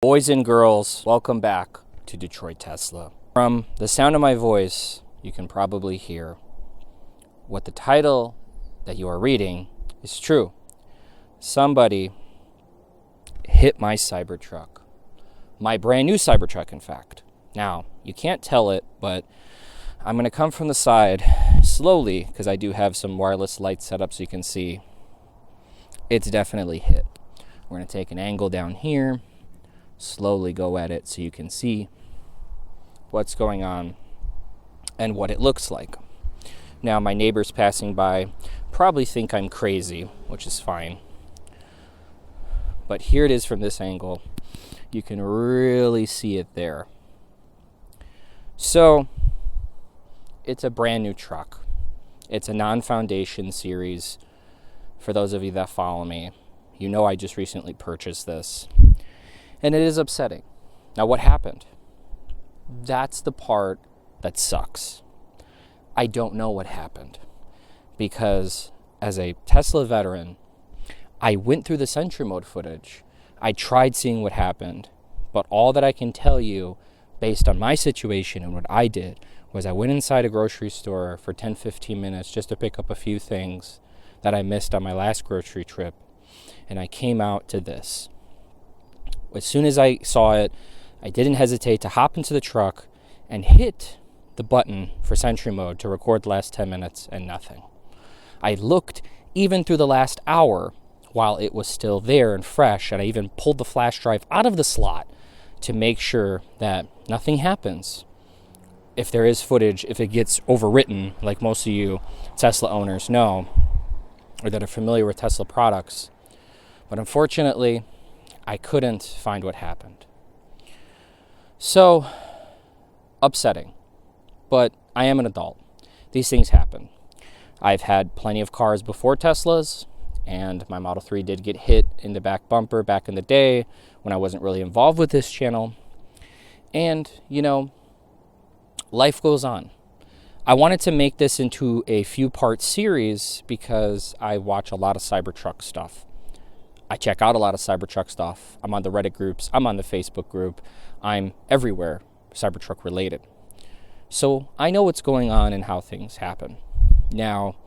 Boys and girls, welcome back to Detroit Tesla. From the sound of my voice, you can probably hear what the title that you are reading is true. Somebody hit my Cybertruck. My brand new Cybertruck, in fact. Now, you can't tell it, but I'm going to come from the side slowly because I do have some wireless lights set up so you can see it's definitely hit. We're going to take an angle down here, slowly go at it so you can see what's going on and what it looks like. Now, my neighbors passing by probably think I'm crazy, which is fine. But here it is from this angle. You can really see it there. So, it's a brand new truck. It's a non-foundation series. For those of you that follow me, you know I just recently purchased this. And it is upsetting. Now, what happened? That's the part that sucks. I don't know what happened. Because as a Tesla veteran, I went through the Sentry mode footage. I tried seeing what happened. But all that I can tell you, based on my situation and what I did, was I went inside a grocery store for 10-15 minutes just to pick up a few things that I missed on my last grocery trip. And I came out to this. As soon as I saw it, I didn't hesitate to hop into the truck and hit the button for Sentry mode to record the last 10 minutes and nothing. I looked even through the last hour while it was still there and fresh, and I even pulled the flash drive out of the slot to make sure that nothing happens. If there is footage, if it gets overwritten, like most of you Tesla owners know, or that are familiar with Tesla products. But unfortunately, I couldn't find what happened. So, upsetting. But I am an adult. These things happen. I've had plenty of cars before Teslas, and my Model 3 did get hit in the back bumper back in the day when I wasn't really involved with this channel. And, life goes on. I wanted to make this into a few-part series because I watch a lot of Cybertruck stuff. I check out a lot of Cybertruck stuff. I'm on the Reddit groups. I'm on the Facebook group. I'm everywhere Cybertruck related. So I know what's going on and how things happen. Now,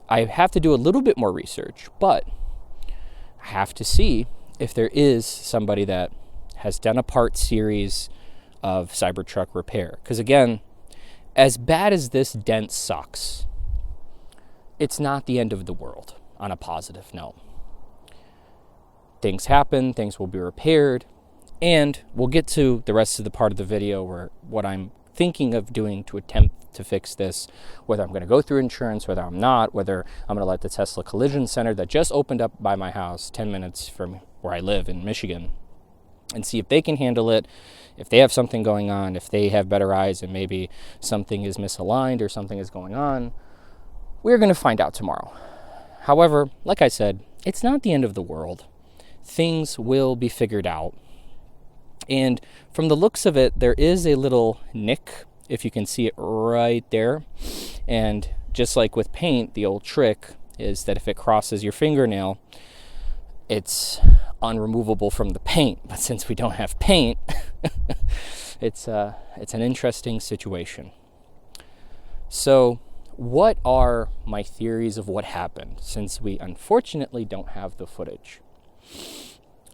I have to do a little bit more research, but I have to see if there is somebody that has done a part series of Cybertruck repair. Because again, as bad as this dent sucks, it's not the end of the world on a positive note. Things happen, things will be repaired, and we'll get to the rest of the part of the video where what I'm thinking of doing to attempt to fix this, whether I'm going to go through insurance, whether I'm not, whether I'm going to let the Tesla Collision Center that just opened up by my house 10 minutes from where I live in Michigan and see if they can handle it, if they have something going on, if they have better eyes and maybe something is misaligned or something is going on. We're going to find out tomorrow. However, like I said, it's not the end of the world. Things will be figured out. And from the looks of it, there is a little nick, if you can see it right there. And just like with paint, the old trick is that if it crosses your fingernail, it's unremovable from the paint. But since we don't have paint, it's an interesting situation. So what are my theories of what happened, since we unfortunately don't have the footage?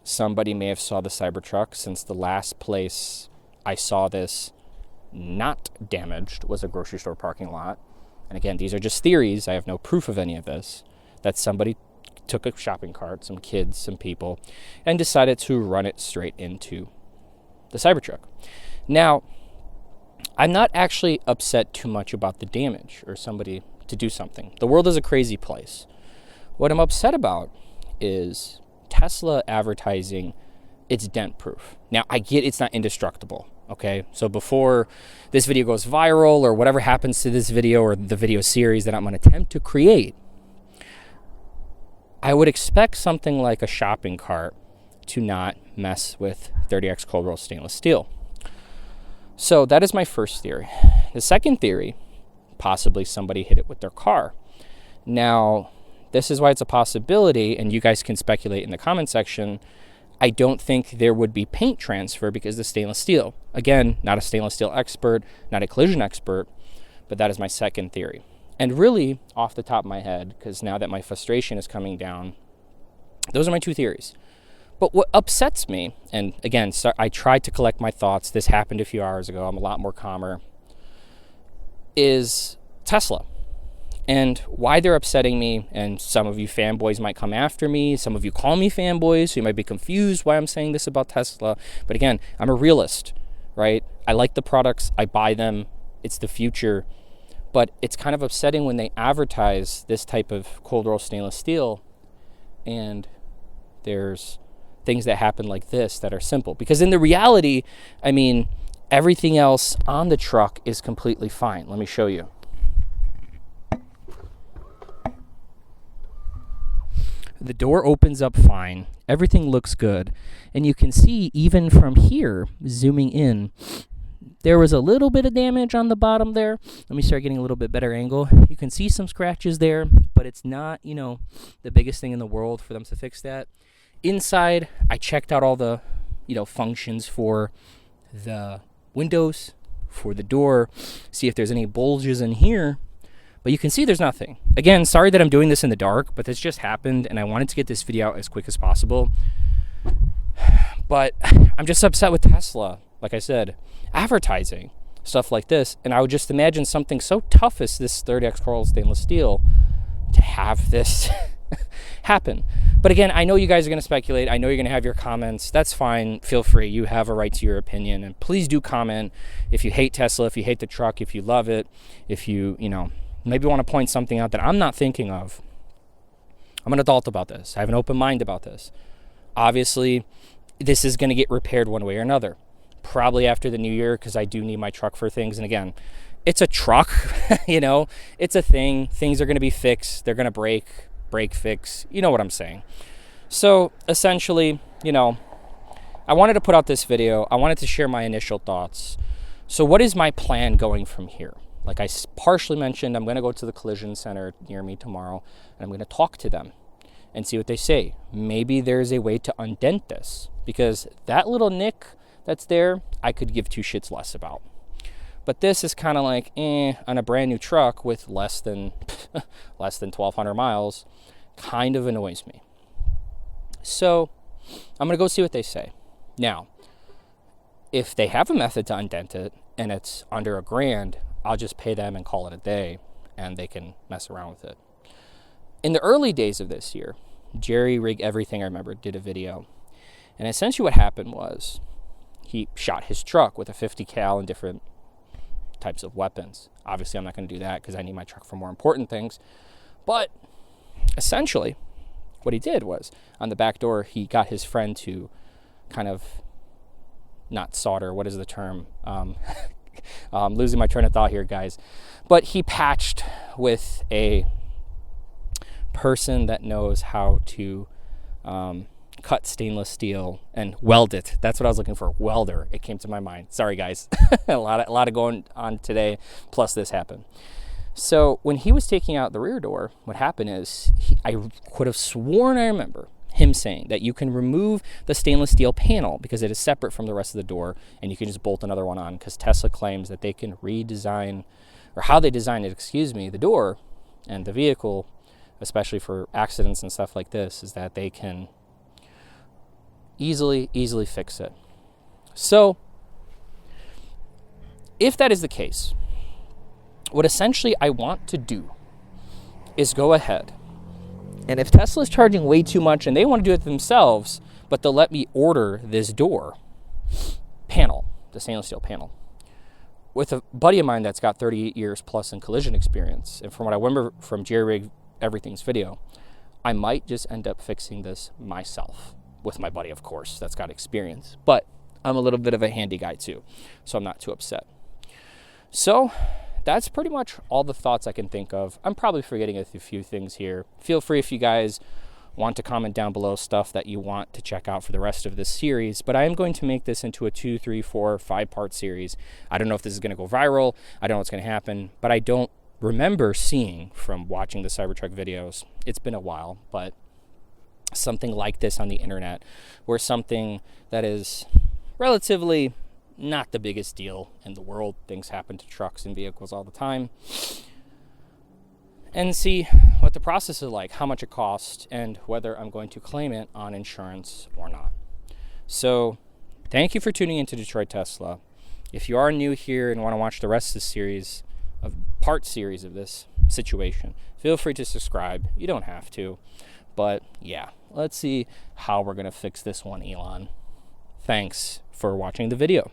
Somebody may have saw the Cybertruck, since the last place I saw this not damaged was a grocery store parking lot. And again, these are just theories. I have no proof of any of this. That somebody took a shopping cart, some kids, some people, and decided to run it straight into the Cybertruck. Now, I'm not actually upset too much about the damage or somebody to do something. The world is a crazy place. What I'm upset about is Tesla advertising it's dent proof. Now, I get it's not indestructible, okay? So before this video goes viral or whatever happens to this video or the video series that I'm going to attempt to create, I would expect something like a shopping cart to not mess with 30X cold roll stainless steel. So that is my first theory. The second theory, possibly somebody hit it with their car. Now, this is why it's a possibility, and you guys can speculate in the comment section. I don't think there would be paint transfer because the stainless steel. Again, not a stainless steel expert, not a collision expert, but that is my second theory. And really, off the top of my head, because now that my frustration is coming down, those are my two theories. But what upsets me, and again, I tried to collect my thoughts. This happened a few hours ago. I'm a lot more calmer. Is Tesla. And why they're upsetting me, and some of you fanboys might come after me. Some of you call me fanboys, so you might be confused why I'm saying this about Tesla. But again, I'm a realist, right? I like the products. I buy them. It's the future. But it's kind of upsetting when they advertise this type of cold roll stainless steel and there's things that happen like this that are simple. Because in the reality, I mean, everything else on the truck is completely fine. Let me show you. The door opens up fine. Everything looks good. And you can see even from here, zooming in, there was a little bit of damage on the bottom there. Let me start getting a little bit better angle. You can see some scratches there, but it's not, the biggest thing in the world for them to fix that. Inside, I checked out all the, functions for the windows, for the door, see if there's any bulges in here. But you can see there's nothing. Again, sorry that I'm doing this in the dark, but this just happened, and I wanted to get this video out as quick as possible. But I'm just upset with Tesla, like I said, advertising stuff like this. And I would just imagine something so tough as this 30X cold stainless steel to have this happen. But again, I know you guys are going to speculate. I know you're going to have your comments. That's fine. Feel free. You have a right to your opinion. And please do comment if you hate Tesla, if you hate the truck, if you love it, if you, maybe want to point something out that I'm not thinking of. I'm an adult about this. I have an open mind about this. Obviously, this is going to get repaired one way or another. Probably after the new year, because I do need my truck for things. And again, it's a truck, it's a thing. Things are going to be fixed. They're going to break, fix. You know what I'm saying. So essentially, I wanted to put out this video. I wanted to share my initial thoughts. So what is my plan going from here? Like I partially mentioned, I'm going to go to the collision center near me tomorrow, and I'm going to talk to them and see what they say. Maybe there's a way to undent this, because that little nick that's there, I could give two shits less about. But this is kind of like, on a brand new truck with less than 1,200 miles, kind of annoys me. So I'm going to go see what they say. Now, if they have a method to undent it and it's under $1,000, I'll just pay them and call it a day, and they can mess around with it. In the early days of this year, Jerry Rig Everything, I remember, did a video. And essentially what happened was he shot his truck with a 50 cal and different types of weapons. Obviously, I'm not going to do that because I need my truck for more important things. But essentially, what he did was, on the back door, he got his friend to kind of not solder. What is the term? I'm losing my train of thought here, guys. But he patched with a person that knows how to cut stainless steel and weld it. That's what I was looking for. Welder. It came to my mind. Sorry, guys. a lot of going on today. Plus, this happened. So when he was taking out the rear door, what happened is I could have sworn I remember him saying that you can remove the stainless steel panel because it is separate from the rest of the door, and you can just bolt another one on, because Tesla claims that they can redesign, or how they designed it, the door and the vehicle, especially for accidents and stuff like this, is that they can easily fix it. So if that is the case, what essentially I want to do is go ahead, and if Tesla's charging way too much and they want to do it themselves, but they'll let me order this door panel, the stainless steel panel, with a buddy of mine that's got 38 years plus in collision experience, and from what I remember from Jerry Rig Everything's video, I might just end up fixing this myself with my buddy, of course, that's got experience. But I'm a little bit of a handy guy too, so I'm not too upset. So that's pretty much all the thoughts I can think of. I'm probably forgetting a few things here. Feel free if you guys want to comment down below stuff that you want to check out for the rest of this series. But I am going to make this into a 2, 3, 4, 5-part series. I don't know if this is going to go viral. I don't know what's going to happen. But I don't remember seeing from watching the Cybertruck videos. It's been a while, but something like this on the internet, where something that is relatively not the biggest deal in the world, things happen to trucks and vehicles all the time, and see what the process is like, how much it costs, and whether I'm going to claim it on insurance or not. So thank you for tuning into Detroit Tesla. If you are new here and want to watch the rest of the series, part series of this situation, feel free to subscribe. You don't have to. But yeah, let's see how we're going to fix this one, Elon. Thanks for watching the video.